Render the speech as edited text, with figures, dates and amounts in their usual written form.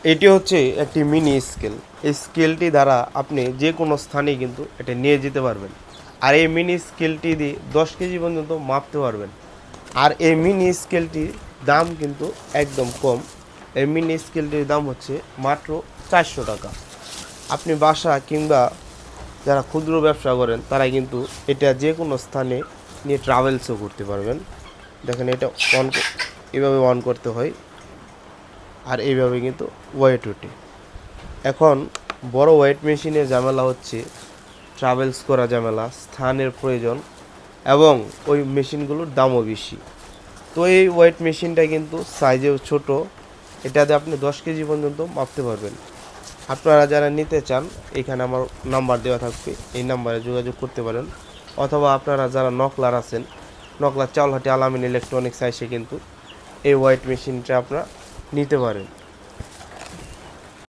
এটি হচ্ছে একটি মিনি স্কেল। এই স্কেলটি দ্বারা আপনি যে কোনো স্থানে কিন্তু এটা নিয়ে যেতে পারবেন। আর এই মিনি স্কেলটি দিয়ে 10 কেজি পর্যন্ত মাপতে পারবেন। আর এই মিনি স্কেলটির দাম কিন্তু একদম কম। এই মিনি স্কেলটির দাম হচ্ছে মাত্র 400 টাকা। আপনি বাসা কিংবা যারা ক্ষুদ্র ব্যবসা করেন তারা কিন্তু এটা যে কোনো স্থানে নিয়ে ট্রাভেলসও করতে পারবেন। দেখেন এটা এভাবে অন করতে হয়, আর এইভাবে কিন্তু ওয়েট ওঠে। এখন বড় ওয়েট মেশিনের ঝামেলা হচ্ছে ট্রাভেলস করা ঝামেলা, স্থানের প্রয়োজন, এবং ওই মেশিনগুলোর দামও বেশি। তো এই ওয়েট মেশিনটা কিন্তু সাইজেও ছোট, এটাতে আপনি 10 কেজি পর্যন্ত মাপতে পারবেন। আপনারা যারা নিতে চান এখানে আমার নাম্বার দেওয়া থাকবে, এই নাম্বারে যোগাযোগ করতে পারেন। অথবা আপনারা যারা নকলার আছেন, নকলার চাউলহাটি আলামিন ইলেকট্রনিক্স এসে কিন্তু এই ওয়েট মেশিনটা আপনারা নিতে পারেন।